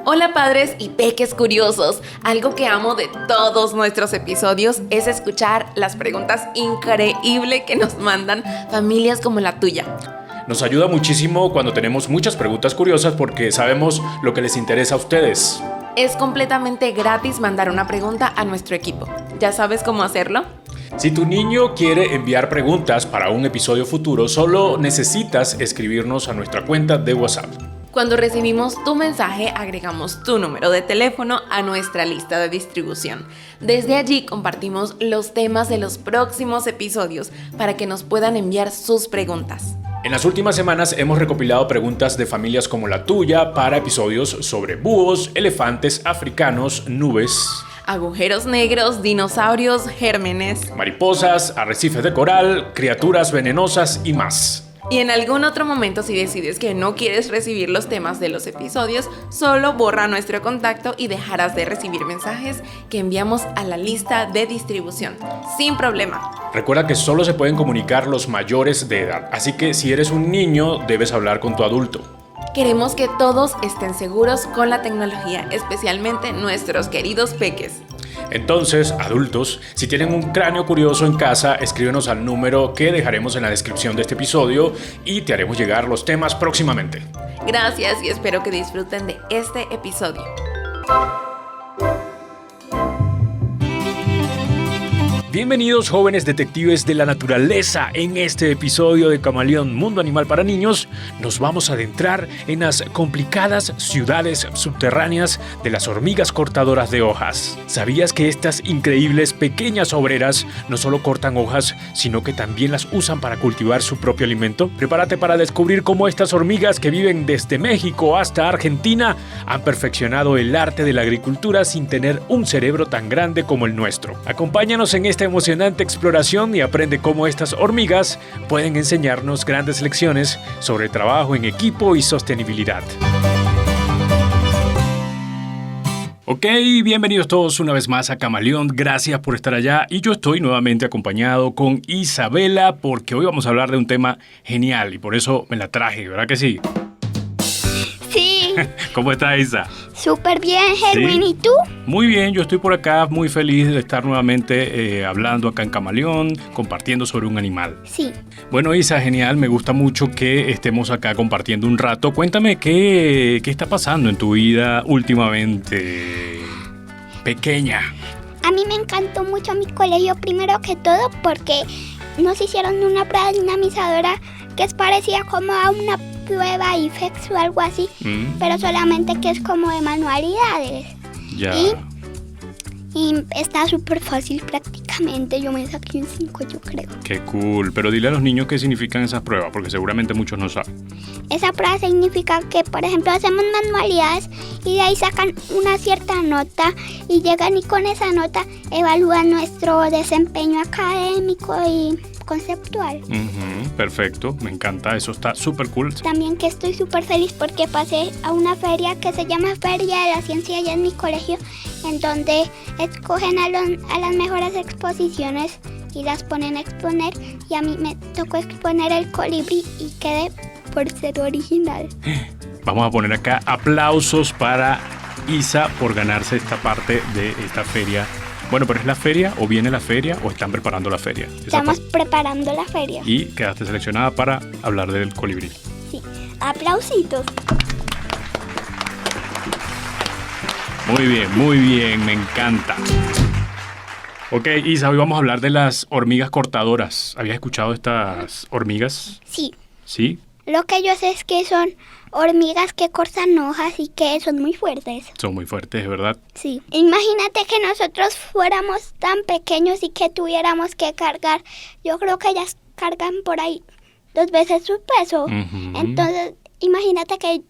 Hola padres y peques curiosos, algo que amo de todos nuestros episodios es escuchar las preguntas increíbles que nos mandan familias como la tuya. Nos ayuda muchísimo cuando tenemos muchas preguntas curiosas porque sabemos lo que les interesa a ustedes. Es completamente gratis mandar una pregunta a nuestro equipo. ¿Ya sabes cómo hacerlo? Si tu niño quiere enviar preguntas para un episodio futuro, solo necesitas escribirnos a nuestra cuenta de WhatsApp. Cuando recibimos tu mensaje, agregamos tu número de teléfono a nuestra lista de distribución. Desde allí compartimos los temas de los próximos episodios para que nos puedan enviar sus preguntas. En las últimas semanas hemos recopilado preguntas de familias como la tuya para episodios sobre búhos, elefantes africanos, nubes, agujeros negros, dinosaurios, gérmenes, mariposas, arrecifes de coral, criaturas venenosas y más. Y en algún otro momento, si decides que no quieres recibir los temas de los episodios, solo borra nuestro contacto y dejarás de recibir mensajes que enviamos a la lista de distribución, sin problema. Recuerda que solo se pueden comunicar los mayores de edad, así que si eres un niño, debes hablar con tu adulto. Queremos que todos estén seguros con la tecnología, especialmente nuestros queridos peques. Entonces, adultos, si tienen un cráneo curioso en casa, escríbenos al número que dejaremos en la descripción de este episodio y te haremos llegar los temas próximamente. Gracias y espero que disfruten de este episodio. Bienvenidos jóvenes detectives de la naturaleza. En este episodio de Camaleón Mundo Animal para Niños nos vamos a adentrar en las complicadas ciudades subterráneas de las hormigas cortadoras de hojas. ¿Sabías que estas increíbles pequeñas obreras no solo cortan hojas, sino que también las usan para cultivar su propio alimento? Prepárate para descubrir cómo estas hormigas que viven desde México hasta Argentina han perfeccionado el arte de la agricultura sin tener un cerebro tan grande como el nuestro. Acompáñanos en esta emocionante exploración y aprende cómo estas hormigas pueden enseñarnos grandes lecciones sobre trabajo en equipo y sostenibilidad. Ok, bienvenidos todos una vez más a Camaleón, gracias por estar allá y yo estoy nuevamente acompañado con Isabela porque hoy vamos a hablar de un tema genial y por eso me la traje, ¿verdad que sí? Sí. ¿Cómo está Isa? Súper bien, Herwin, ¿sí? ¿Y tú? Muy bien, yo estoy por acá muy feliz de estar nuevamente hablando acá en Camaleón, compartiendo sobre un animal. Sí. Bueno, Isa, genial, me gusta mucho que estemos acá compartiendo un rato. Cuéntame, ¿qué está pasando en tu vida últimamente, pequeña? A mí me encantó mucho mi colegio, primero que todo, porque nos hicieron una prueba dinamizadora que es parecida como a una prueba IFEX o algo así, pero solamente que es como de manualidades. Ya. Y está súper fácil prácticamente, yo me saqué un 5 yo creo. Qué cool, pero dile a los niños qué significan esas pruebas, porque seguramente muchos no saben. Esa prueba significa que, por ejemplo, hacemos manualidades y de ahí sacan una cierta nota y llegan y con esa nota evalúan nuestro desempeño académico y conceptual. Perfecto, me encanta, eso está súper cool. También que estoy súper feliz porque pasé a una feria que se llama Feria de la Ciencia allá en mi colegio, en donde escogen a las mejores exposiciones y las ponen a exponer, y a mí me tocó exponer el colibrí y quedé por ser original. Vamos a poner acá aplausos para Isa por ganarse esta parte de esta feria. Bueno, pero ¿es la feria o viene la feria o están preparando la feria? Estamos preparando la feria. Y quedaste seleccionada para hablar del colibrí. Sí, aplausitos. Muy bien, me encanta. Ok, Isa, hoy vamos a hablar de las hormigas cortadoras. ¿Habías escuchado de estas hormigas? Sí. ¿Sí? Lo que yo sé es que son hormigas que cortan hojas y que son muy fuertes. Son muy fuertes, ¿verdad? Sí. Imagínate que nosotros fuéramos tan pequeños y que tuviéramos que cargar. Yo creo que ellas cargan por ahí 2 veces su peso. Entonces, imagínate que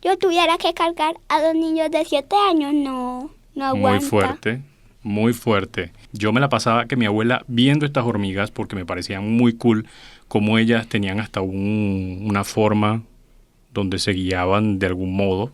yo tuviera que cargar a 2 niños de 7 años. No aguanta. Muy fuerte. Yo me la pasaba que mi abuela viendo estas hormigas porque me parecían muy cool como ellas tenían hasta una forma donde se guiaban de algún modo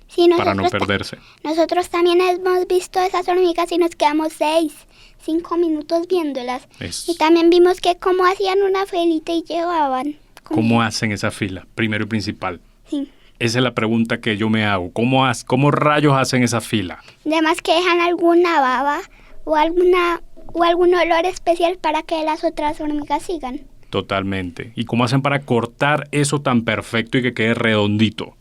sí, para no perderse. Nosotros también hemos visto esas hormigas y nos quedamos 5 minutos viéndolas. Y también vimos que cómo hacían una filita y llevaban. ¿Cómo hacen esa fila? Primero y principal. Sí. Esa es la pregunta que yo me hago. ¿Cómo rayos hacen esa fila? Además que dejan alguna baba o algún olor especial para que las otras hormigas sigan. Totalmente. ¿Y cómo hacen para cortar eso tan perfecto y que quede redondito?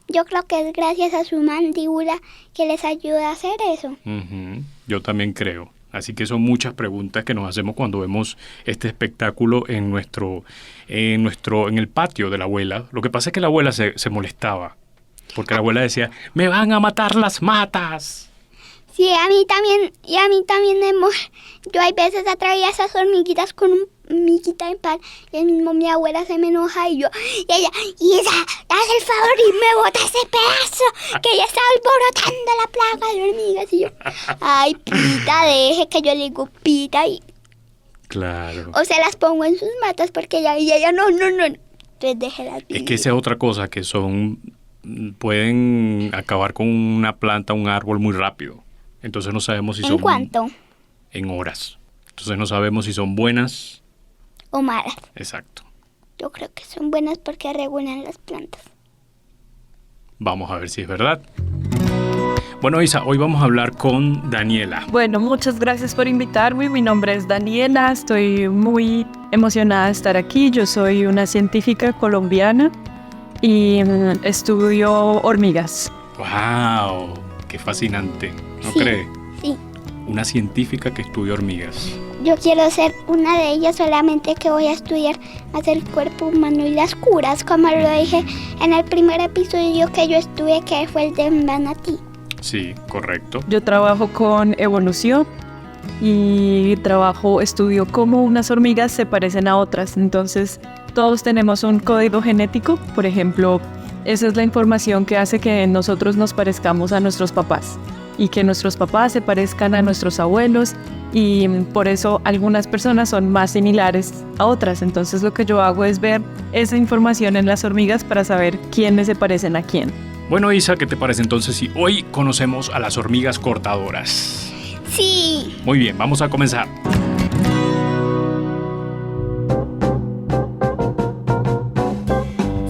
Yo creo que es gracias a su mandíbula que les ayuda a hacer eso. Yo también creo. Así que son muchas preguntas que nos hacemos cuando vemos este espectáculo en el patio de la abuela. Lo que pasa es que la abuela se molestaba, porque la abuela decía, ¡me van a matar las matas! Sí, a mí también yo hay veces atraía esas hormiguitas con un miguita en pan y el mismo mi abuela se me enoja y ella, Isa, haz el favor y me bota ese pedazo que ella está alborotando la plaga de hormigas y yo, ay, Pita, deje que yo le digo Pita y... Claro. O se las pongo en sus matas porque ella no, entonces déjelas vivir. Es que esa es otra cosa, que pueden acabar con una planta, un árbol muy rápido. Entonces no sabemos si son... ¿En cuánto? En horas. Entonces no sabemos si son buenas o malas. Exacto. Yo creo que son buenas porque regulan las plantas. Vamos a ver si es verdad. Bueno, Isa, hoy vamos a hablar con Daniela. Bueno, muchas gracias por invitarme. Mi nombre es Daniela. Estoy muy emocionada de estar aquí. Yo soy una científica colombiana y estudio hormigas. ¡Wow! ¡Qué fascinante! ¿No sí, cree? Sí. Una científica que estudia hormigas. Yo quiero ser una de ellas, solamente que voy a estudiar más el cuerpo humano y las curas, como lo dije en el primer episodio que yo estuve, que fue el de manatí. Sí, correcto. Yo trabajo con evolución y estudio cómo unas hormigas se parecen a otras. Entonces, todos tenemos un código genético. Por ejemplo, esa es la información que hace que nosotros nos parezcamos a nuestros papás y que nuestros papás se parezcan a nuestros abuelos, y por eso algunas personas son más similares a otras. Entonces lo que yo hago es ver esa información en las hormigas para saber quiénes se parecen a quién. Bueno, Isa, ¿qué te parece entonces si hoy conocemos a las hormigas cortadoras? Sí. Muy bien, vamos a comenzar.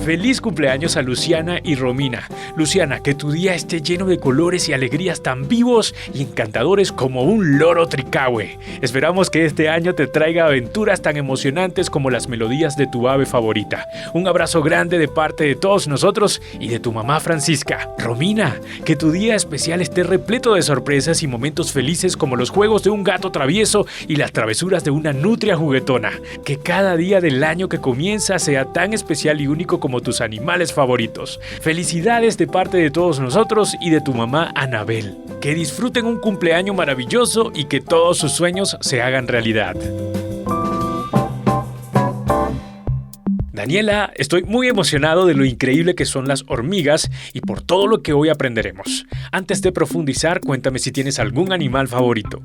Feliz cumpleaños a Luciana y Romina. Luciana, que tu día esté lleno de colores y alegrías tan vivos y encantadores como un loro tricahue. Esperamos que este año te traiga aventuras tan emocionantes como las melodías de tu ave favorita. Un abrazo grande de parte de todos nosotros y de tu mamá Francisca. Romina, que tu día especial esté repleto de sorpresas y momentos felices como los juegos de un gato travieso y las travesuras de una nutria juguetona. Que cada día del año que comienza sea tan especial y único como tus animales favoritos. Felicidades de parte de todos nosotros y de tu mamá Anabel. Que disfruten un cumpleaños maravilloso y que todos sus sueños se hagan realidad. Daniela, estoy muy emocionado de lo increíble que son las hormigas y por todo lo que hoy aprenderemos. Antes de profundizar, cuéntame si tienes algún animal favorito.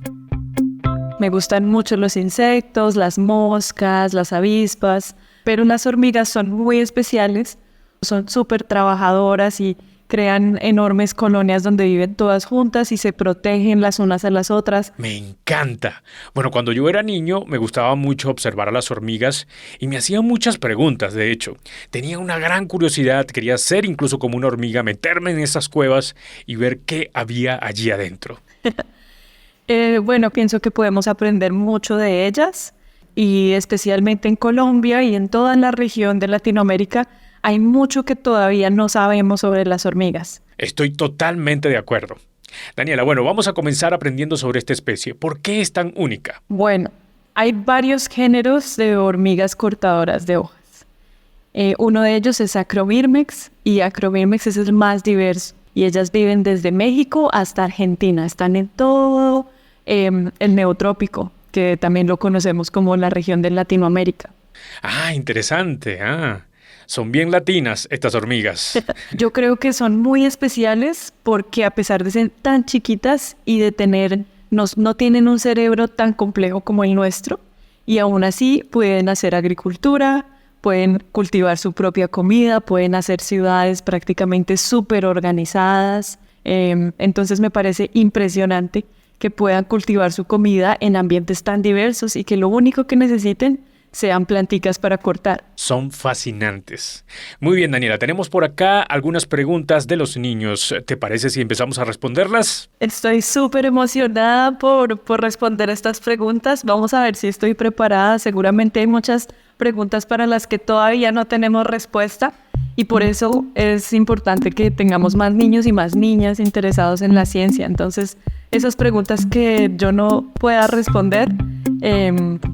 Me gustan mucho los insectos, las moscas, las avispas, pero las hormigas son muy especiales, son súper trabajadoras y crean enormes colonias donde viven todas juntas y se protegen las unas a las otras. Me encanta. Bueno, cuando yo era niño me gustaba mucho observar a las hormigas y me hacían muchas preguntas, de hecho. Tenía una gran curiosidad, quería ser incluso como una hormiga, meterme en esas cuevas y ver qué había allí adentro. Bueno, pienso que podemos aprender mucho de ellas. Y especialmente en Colombia y en toda la región de Latinoamérica hay mucho que todavía no sabemos sobre las hormigas. Estoy totalmente de acuerdo. Daniela, bueno, vamos a comenzar aprendiendo sobre esta especie. ¿Por qué es tan única? Bueno, hay varios géneros de hormigas cortadoras de hojas. Uno de ellos es Acrovirmex y Acrovirmex es el más diverso. Y ellas viven desde México hasta Argentina. Están en todo el neotrópico, que también lo conocemos como la región de Latinoamérica. Ah, interesante. Son bien latinas estas hormigas. Yo creo que son muy especiales porque a pesar de ser tan chiquitas y de no tienen un cerebro tan complejo como el nuestro, y aún así pueden hacer agricultura, pueden cultivar su propia comida, pueden hacer ciudades prácticamente súper organizadas. Entonces me parece impresionante que puedan cultivar su comida en ambientes tan diversos y que lo único que necesiten sean planticas para cortar. Son fascinantes. Muy bien, Daniela, tenemos por acá algunas preguntas de los niños. ¿Te parece si empezamos a responderlas? Estoy súper emocionada por responder estas preguntas. Vamos a ver si estoy preparada. Seguramente hay muchas preguntas para las que todavía no tenemos respuesta y por eso es importante que tengamos más niños y más niñas interesados en la ciencia. Entonces, esas preguntas que yo no pueda responder,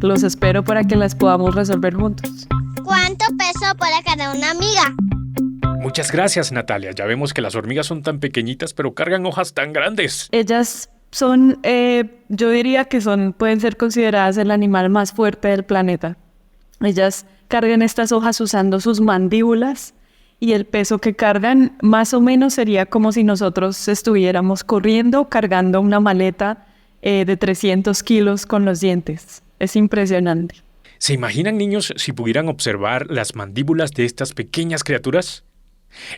los espero para que las podamos resolver juntos. ¿Cuánto peso puede cargar una hormiga? Muchas gracias, Natalia. Ya vemos que las hormigas son tan pequeñitas, pero cargan hojas tan grandes. Ellas son, yo diría que pueden ser consideradas el animal más fuerte del planeta. Ellas cargan estas hojas usando sus mandíbulas y el peso que cargan más o menos sería como si nosotros estuviéramos corriendo cargando una maleta de 300 kilos con los dientes. Es impresionante. ¿Se imaginan, niños, si pudieran observar las mandíbulas de estas pequeñas criaturas?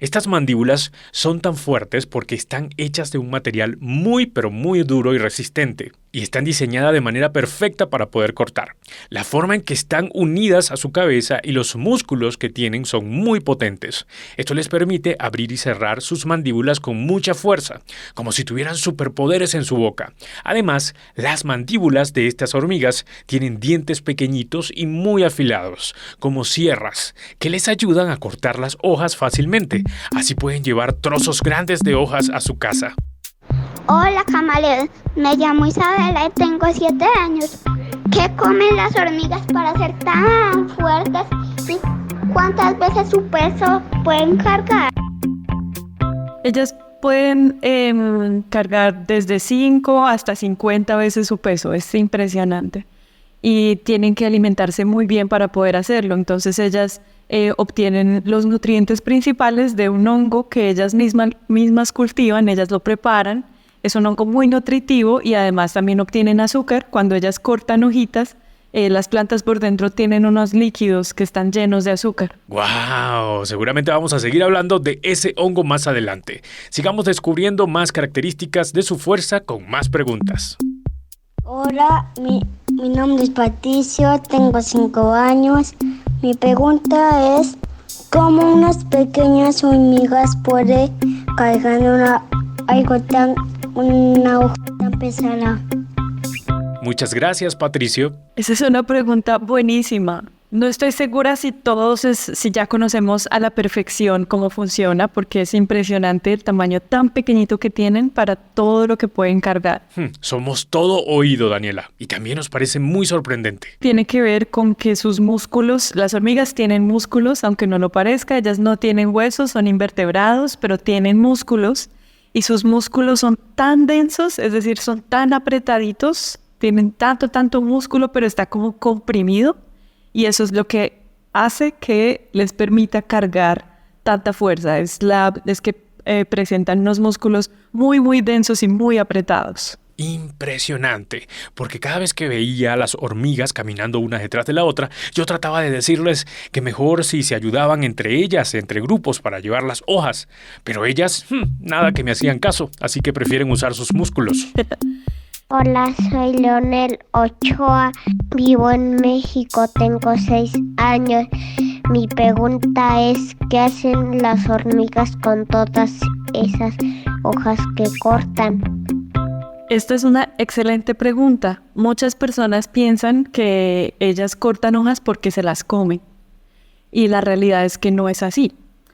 Estas mandíbulas son tan fuertes porque están hechas de un material muy pero muy duro y resistente y están diseñadas de manera perfecta para poder cortar. La forma en que están unidas a su cabeza y los músculos que tienen son muy potentes. Esto les permite abrir y cerrar sus mandíbulas con mucha fuerza, como si tuvieran superpoderes en su boca. Además, las mandíbulas de estas hormigas tienen dientes pequeñitos y muy afilados, como sierras, que les ayudan a cortar las hojas fácilmente. Así pueden llevar trozos grandes de hojas a su casa. Hola, camaleón. Me llamo Isabela y tengo 7 años. ¿Qué comen las hormigas para ser tan fuertes? ¿Y cuántas veces su peso pueden cargar? Ellas pueden cargar desde 5 hasta 50 veces su peso. Es impresionante. Y tienen que alimentarse muy bien para poder hacerlo. Entonces ellas obtienen los nutrientes principales de un hongo que ellas mismas cultivan, ellas lo preparan. Es un hongo muy nutritivo y además también obtienen azúcar. Cuando ellas cortan hojitas, las plantas por dentro tienen unos líquidos que están llenos de azúcar. ¡Wow! Seguramente vamos a seguir hablando de ese hongo más adelante. Sigamos descubriendo más características de su fuerza con más preguntas. Hola, mi nombre es Patricio, tengo 5 años. Mi pregunta es, ¿cómo unas pequeñas hormigas pueden cargar una hoja tan pesada? Muchas gracias, Patricio. Esa es una pregunta buenísima. No estoy segura si si ya conocemos a la perfección cómo funciona, porque es impresionante el tamaño tan pequeñito que tienen para todo lo que pueden cargar. Somos todo oído, Daniela, y también nos parece muy sorprendente. Tiene que ver con que sus músculos, las hormigas tienen músculos, aunque no lo parezca, ellas no tienen huesos, son invertebrados, pero tienen músculos, y sus músculos son tan densos, es decir, son tan apretaditos, tienen tanto músculo, pero está como comprimido. Y eso es lo que hace que les permita cargar tanta fuerza. Es que presentan unos músculos muy densos y muy apretados. Impresionante, porque cada vez que veía a las hormigas caminando una detrás de la otra, yo trataba de decirles que mejor si se ayudaban entre ellas, entre grupos, para llevar las hojas. Pero ellas, nada que me hacían caso, así que prefieren usar sus músculos. Hola, soy Leonel Ochoa, vivo en México, tengo 6 años. Mi pregunta es, ¿qué hacen las hormigas con todas esas hojas que cortan? Esta es una excelente pregunta. Muchas personas piensan que ellas cortan hojas porque se las comen. Y la realidad es que no es así.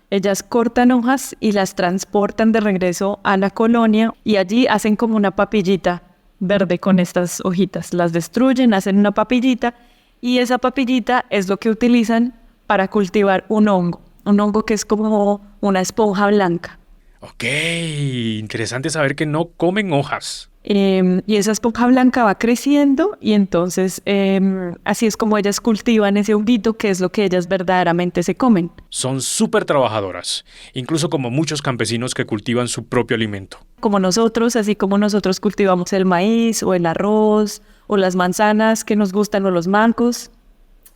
Ellas cortan hojas y las transportan de regreso a la colonia y allí hacen como una papillita verde con estas hojitas. Las destruyen, hacen una papillita y esa papillita es lo que utilizan para cultivar un hongo que es como una esponja blanca. Ok, interesante saber que no comen hojas. Y esa esponja blanca va creciendo y entonces así es como ellas cultivan ese honguito que es lo que ellas verdaderamente se comen. Son súper trabajadoras, incluso como muchos campesinos que cultivan su propio alimento. Como nosotros, así como nosotros cultivamos el maíz o el arroz o las manzanas que nos gustan o los mangos,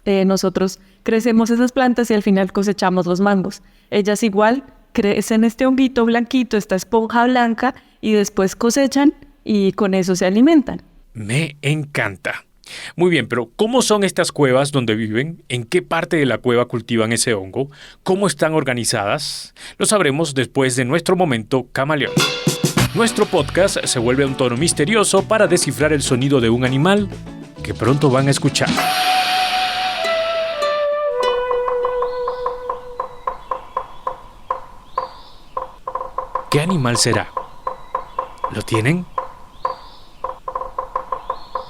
nosotros crecemos esas plantas y al final cosechamos los mangos. Ellas igual crecen este honguito blanquito, esta esponja blanca y después cosechan y con eso se alimentan. Me encanta. Muy bien, pero ¿cómo son estas cuevas donde viven? ¿En qué parte de la cueva cultivan ese hongo? ¿Cómo están organizadas? Lo sabremos después de nuestro momento camaleón. Nuestro podcast se vuelve un tono misterioso para descifrar el sonido de un animal que pronto van a escuchar. ¿Qué animal será? ¿Lo tienen?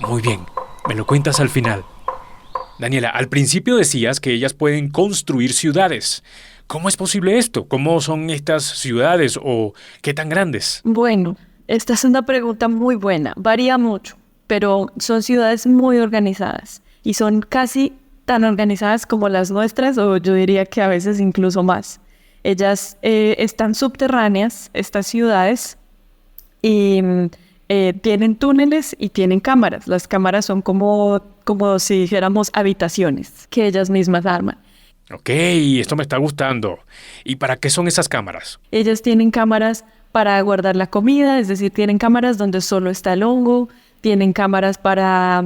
Muy bien, me lo cuentas al final. Daniela, al principio decías que ellas pueden construir ciudades. ¿Cómo es posible esto? ¿Cómo son estas ciudades o qué tan grandes? Bueno, esta es una pregunta muy buena. Varía mucho, pero son ciudades muy organizadas y son casi tan organizadas como las nuestras, o yo diría que a veces incluso más. Ellas están subterráneas, estas ciudades, y tienen túneles y tienen cámaras. Las cámaras son como si dijéramos habitaciones que ellas mismas arman. Ok, esto me está gustando. ¿Y para qué son esas cámaras? Ellas tienen cámaras para guardar la comida, es decir, tienen cámaras donde solo está el hongo, tienen cámaras para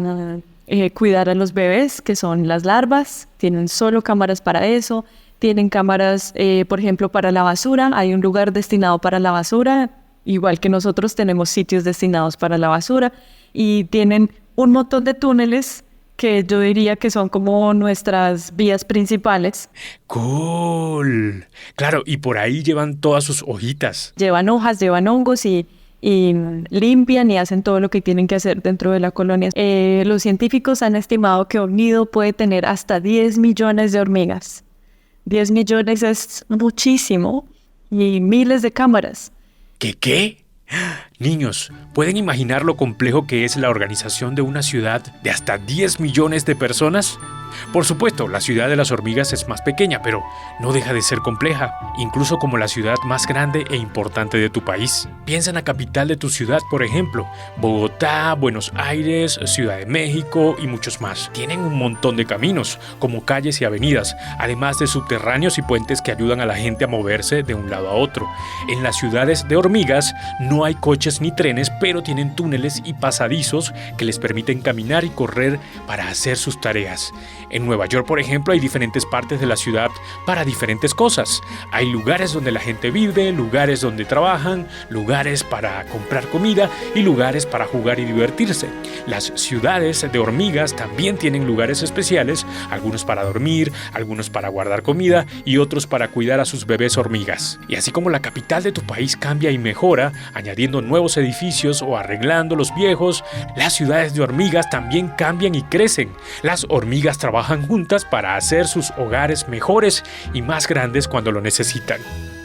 cuidar a los bebés, que son las larvas, tienen solo cámaras para eso, tienen cámaras, por ejemplo, para la basura, hay un lugar destinado para la basura, igual que nosotros tenemos sitios destinados para la basura, y tienen un montón de túneles que yo diría que son como nuestras vías principales. ¡Cool! Claro, y por ahí llevan todas sus hojitas. Llevan hojas, llevan hongos y limpian y hacen todo lo que tienen que hacer dentro de la colonia. Los científicos han estimado que un nido puede tener hasta 10 millones de hormigas. 10 millones es muchísimo y miles de cámaras. ¿Qué? Niños, ¿pueden imaginar lo complejo que es la organización de una ciudad de hasta 10 millones de personas? Por supuesto, la ciudad de las hormigas es más pequeña, pero no deja de ser compleja, incluso como la ciudad más grande e importante de tu país. Piensa en la capital de tu ciudad, por ejemplo, Bogotá, Buenos Aires, Ciudad de México y muchos más. Tienen un montón de caminos, como calles y avenidas, además de subterráneos y puentes que ayudan a la gente a moverse de un lado a otro. En las ciudades de hormigas no hay coches ni trenes, pero tienen túneles y pasadizos que les permiten caminar y correr para hacer sus tareas. En Nueva York, por ejemplo, hay diferentes partes de la ciudad para diferentes cosas. Hay lugares donde la gente vive, lugares donde trabajan, lugares para comprar comida y lugares para jugar y divertirse. Las ciudades de hormigas también tienen lugares especiales, algunos para dormir, algunos para guardar comida y otros para cuidar a sus bebés hormigas. Y así como la capital de tu país cambia y mejora, añadiendo nuevos edificios o arreglando los viejos, las ciudades de hormigas también cambian y crecen. Las hormigas trabajan juntas para hacer sus hogares mejores y más grandes cuando lo necesitan.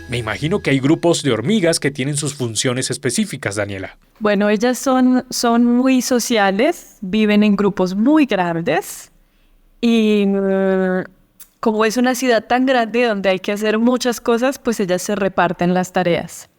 Me imagino que hay grupos de hormigas que tienen sus funciones específicas, Daniela. Bueno, ellas son muy sociales, viven en grupos muy grandes y como es una ciudad tan grande donde hay que hacer muchas cosas, pues ellas se reparten las tareas.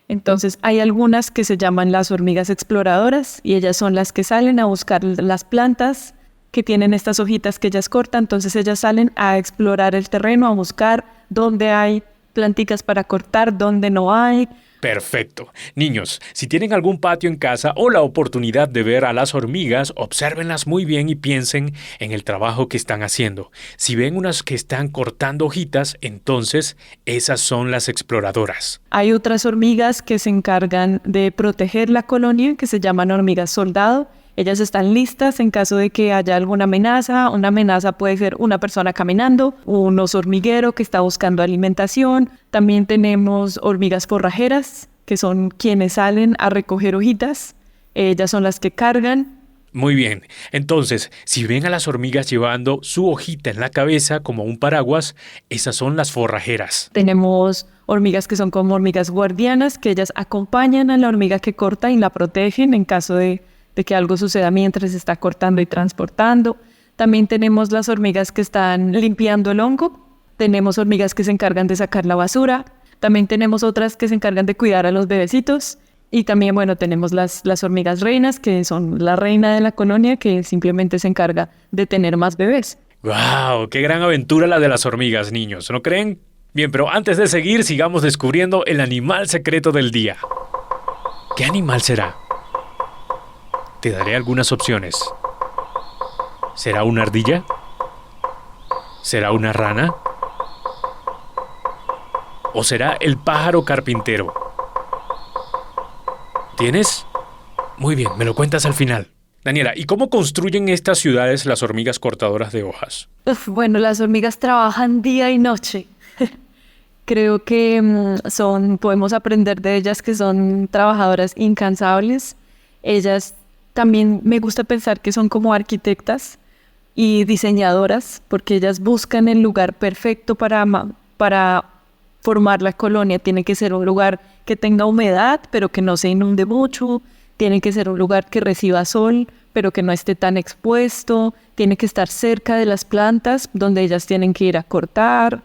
Entonces hay algunas que se llaman las hormigas exploradoras y ellas son las que salen a buscar las plantas que tienen estas hojitas que ellas cortan. Entonces ellas salen a explorar el terreno, a buscar dónde hay planticas para cortar, dónde no hay. Perfecto. Niños, si tienen algún patio en casa o la oportunidad de ver a las hormigas, obsérvenlas muy bien y piensen en el trabajo que están haciendo. Si ven unas que están cortando hojitas, entonces esas son las exploradoras. Hay otras hormigas que se encargan de proteger la colonia, que se llaman hormigas soldado. Ellas están listas en caso de que haya alguna amenaza. Una amenaza puede ser una persona caminando, un oso hormiguero que está buscando alimentación. También tenemos hormigas forrajeras, que son quienes salen a recoger hojitas. Ellas son las que cargan. Muy bien. Entonces, si ven a las hormigas llevando su hojita en la cabeza como un paraguas, esas son las forrajeras. Tenemos hormigas que son como hormigas guardianas, que ellas acompañan a la hormiga que corta y la protegen en caso de que algo suceda mientras se está cortando y transportando. También tenemos las hormigas que están limpiando el hongo. Tenemos hormigas que se encargan de sacar la basura. También tenemos otras que se encargan de cuidar a los bebecitos. Y también, bueno, tenemos las hormigas reinas, que son la reina de la colonia, que simplemente se encarga de tener más bebés. ¡Wow! ¡Qué gran aventura la de las hormigas, niños! ¿No creen? Bien, pero antes de seguir, sigamos descubriendo el animal secreto del día. ¿Qué animal será? Te daré algunas opciones. ¿Será una ardilla? ¿Será una rana? ¿O será el pájaro carpintero? ¿Tienes? Muy bien, me lo cuentas al final. Daniela, ¿y cómo construyen estas ciudades las hormigas cortadoras de hojas? Bueno, las hormigas trabajan día y noche. Creo que podemos aprender de ellas que son trabajadoras incansables. Ellas también me gusta pensar que son como arquitectas y diseñadoras, porque ellas buscan el lugar perfecto para formar la colonia. Tiene que ser un lugar que tenga humedad, pero que no se inunde mucho. Tiene que ser un lugar que reciba sol, pero que no esté tan expuesto. Tiene que estar cerca de las plantas, donde ellas tienen que ir a cortar.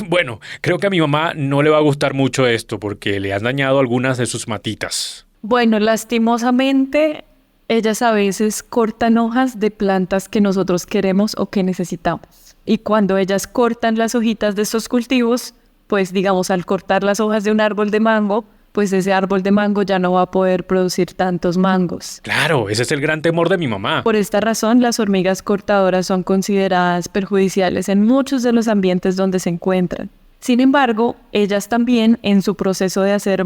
Bueno, creo que a mi mamá no le va a gustar mucho esto, porque le han dañado algunas de sus matitas. Bueno, lastimosamente, ellas a veces cortan hojas de plantas que nosotros queremos o que necesitamos. Y cuando ellas cortan las hojitas de estos cultivos, pues digamos, al cortar las hojas de un árbol de mango, pues ese árbol de mango ya no va a poder producir tantos mangos. Claro, ese es el gran temor de mi mamá. Por esta razón, las hormigas cortadoras son consideradas perjudiciales en muchos de los ambientes donde se encuentran. Sin embargo, ellas también, en su proceso de hacer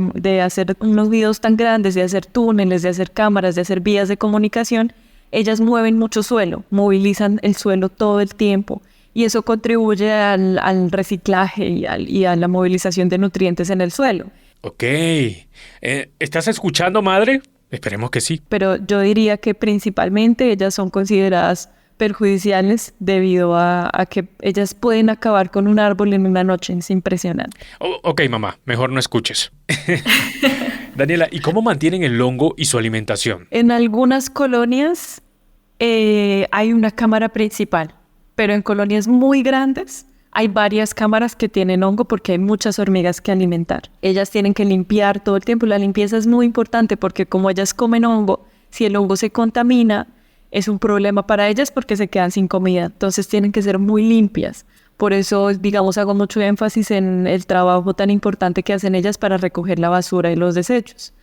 unos nidos tan grandes, de hacer túneles, de hacer cámaras, de hacer vías de comunicación, ellas mueven mucho suelo, movilizan el suelo todo el tiempo. Y eso contribuye al reciclaje y a la movilización de nutrientes en el suelo. Ok. ¿Estás escuchando, madre? Esperemos que sí. Pero yo diría que principalmente ellas son consideradas perjudiciales debido a que ellas pueden acabar con un árbol en una noche. Es impresionante. Ok, mamá, mejor no escuches. Daniela, ¿y cómo mantienen el hongo y su alimentación? En algunas colonias hay una cámara principal, pero en colonias muy grandes hay varias cámaras que tienen hongo porque hay muchas hormigas que alimentar. Ellas tienen que limpiar todo el tiempo. La limpieza es muy importante porque como ellas comen hongo, si el hongo se contamina, es un problema para ellas porque se quedan sin comida. Entonces tienen que ser muy limpias. Por eso, digamos, hago mucho énfasis en el trabajo tan importante que hacen ellas para recoger la basura y los desechos.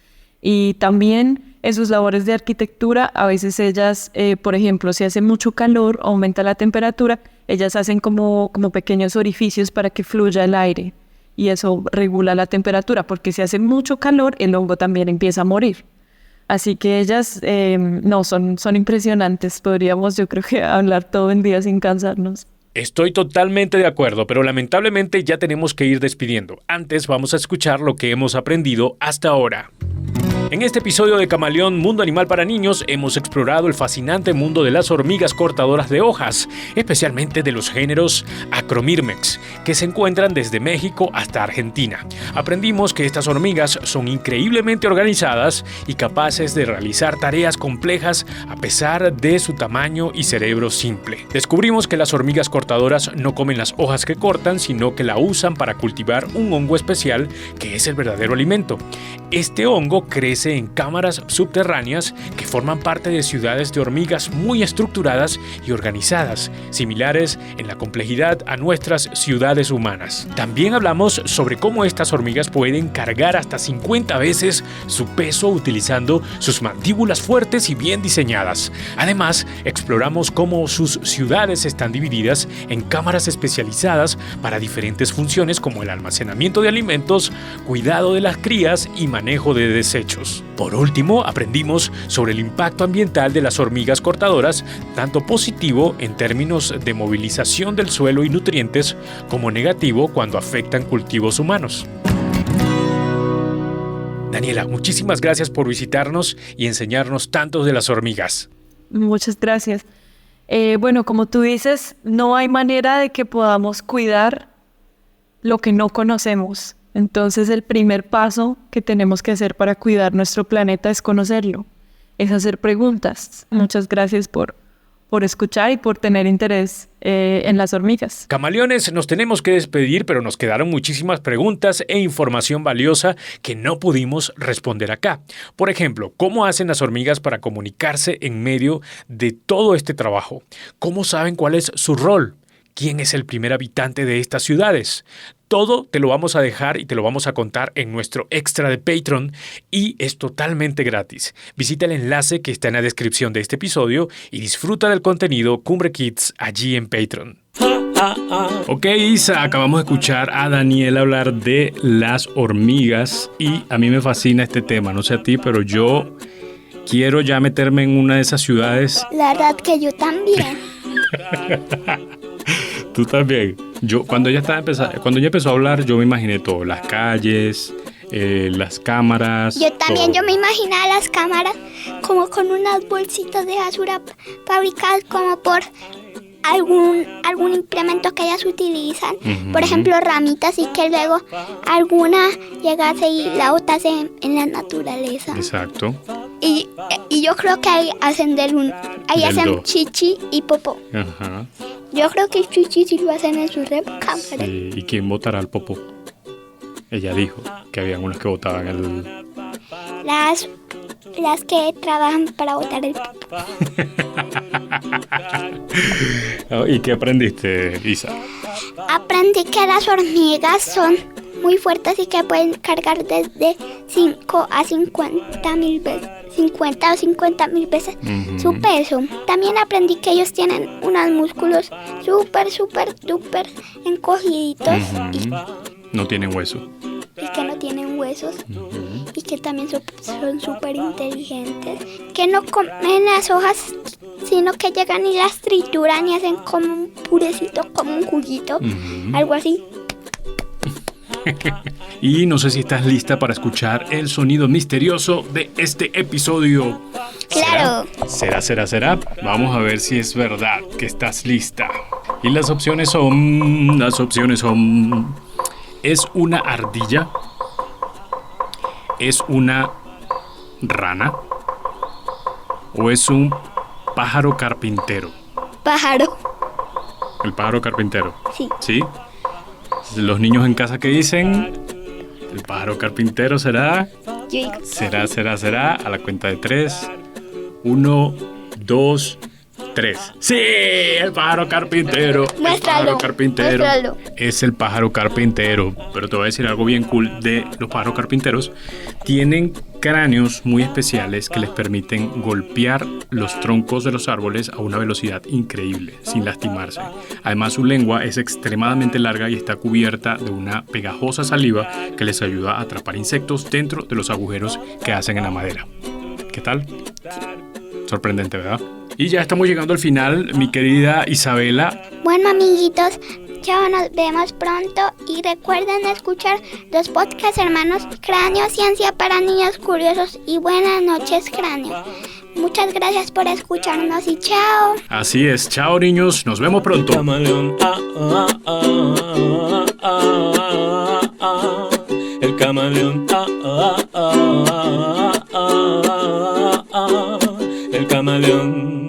Y también en sus labores de arquitectura, a veces ellas, por ejemplo, si hace mucho calor, aumenta la temperatura, ellas hacen como pequeños orificios para que fluya el aire. Y eso regula la temperatura, porque si hace mucho calor, el hongo también empieza a morir. Así que ellas son impresionantes. Podríamos, yo creo que hablar todo el día sin cansarnos. Estoy totalmente de acuerdo, pero lamentablemente ya tenemos que ir despidiendo. Antes vamos a escuchar lo que hemos aprendido hasta ahora. En este episodio de Camaleón Mundo Animal para Niños hemos explorado el fascinante mundo de las hormigas cortadoras de hojas, especialmente de los géneros Acromyrmex, que se encuentran desde México hasta Argentina. Aprendimos que estas hormigas son increíblemente organizadas y capaces de realizar tareas complejas a pesar de su tamaño y cerebro simple. Descubrimos que las hormigas cortadoras no comen las hojas que cortan, sino que la usan para cultivar un hongo especial que es el verdadero alimento. Este hongo crece en cámaras subterráneas que forman parte de ciudades de hormigas muy estructuradas y organizadas, similares en la complejidad a nuestras ciudades humanas. También hablamos sobre cómo estas hormigas pueden cargar hasta 50 veces su peso utilizando sus mandíbulas fuertes y bien diseñadas. Además, exploramos cómo sus ciudades están divididas en cámaras especializadas para diferentes funciones como el almacenamiento de alimentos, cuidado de las crías y manejo de desechos. Por último, aprendimos sobre el impacto ambiental de las hormigas cortadoras, tanto positivo en términos de movilización del suelo y nutrientes, como negativo cuando afectan cultivos humanos. Daniela, muchísimas gracias por visitarnos y enseñarnos tanto de las hormigas. Muchas gracias. Bueno, como tú dices, no hay manera de que podamos cuidar lo que no conocemos. Entonces el primer paso que tenemos que hacer para cuidar nuestro planeta es conocerlo, es hacer preguntas. Muchas gracias por escuchar y por tener interés en las hormigas. Camaleones, nos tenemos que despedir, pero nos quedaron muchísimas preguntas e información valiosa que no pudimos responder acá. Por ejemplo, ¿cómo hacen las hormigas para comunicarse en medio de todo este trabajo? ¿Cómo saben cuál es su rol? ¿Quién es el primer habitante de estas ciudades? todo te lo vamos a dejar y te lo vamos a contar en nuestro extra de Patreon y es totalmente gratis. Visita el enlace que está en la descripción de este episodio y disfruta del contenido Cumbre Kids allí en Patreon. Ok, Isa, acabamos de escuchar a Daniel hablar de las hormigas y a mí me fascina este tema, no sé a ti, pero yo quiero ya meterme en una de esas ciudades. La verdad que yo también. Tú también. Cuando ella empezó a hablar, yo me imaginé todo, las calles, las cámaras. Yo también, todo. yo me imaginaba las cámaras como con unas bolsitas de basura fabricadas como por algún implemento que ellas utilizan. Por ejemplo, ramitas y que luego alguna llegase y la botase en la naturaleza. Exacto. Y yo creo que ahí hacen hacen chichi y popó. Ajá. Yo creo que el chichi sí lo hacen en su recámara. Sí. ¿Y quién votará al popó? Ella dijo que habían unos que votaban el... Las que trabajan para botar el popó. ¿Y qué aprendiste, Isa? Aprendí que las hormigas son muy fuertes y que pueden cargar desde 5 a 50,000 veces. 50 o 50,000 veces su peso. También aprendí que ellos tienen unos músculos súper encogiditos No tienen hueso. y que no tienen huesos y que también son súper inteligentes, que no comen las hojas sino que llegan y las trituran y hacen como un purecito, como un juguito, algo así. Y no sé si estás lista para escuchar el sonido misterioso de este episodio. Claro. ¿Será? Vamos a ver si es verdad que estás lista. Y las opciones son... ¿Es una ardilla? ¿Es una rana? ¿O es un pájaro carpintero? Pájaro. El pájaro carpintero. Sí. ¿Sí? Los niños en casa, ¿qué dicen? El pájaro carpintero será... Yo digo, Será. A la cuenta de 3. 1, 2, 3. ¡Sí! El pájaro carpintero. Muéstralo, El pájaro carpintero. muéstralo. Es el pájaro carpintero. Pero te voy a decir algo bien cool de los pájaros carpinteros. Tienen cráneos muy especiales que les permiten golpear los troncos de los árboles a una velocidad increíble, sin lastimarse. Además, su lengua es extremadamente larga y está cubierta de una pegajosa saliva que les ayuda a atrapar insectos dentro de los agujeros que hacen en la madera. ¿Qué tal? Sorprendente, ¿verdad? Y ya estamos llegando al final, mi querida Isabela. bueno, amiguitos, chao, nos vemos pronto y recuerden escuchar los podcasts hermanos Cráneo, Ciencia para Niños Curiosos y Buenas noches, Cráneo. Muchas gracias por escucharnos y chao. Así es, chao niños, nos vemos pronto. Camaleón, el camaleón, el camaleón.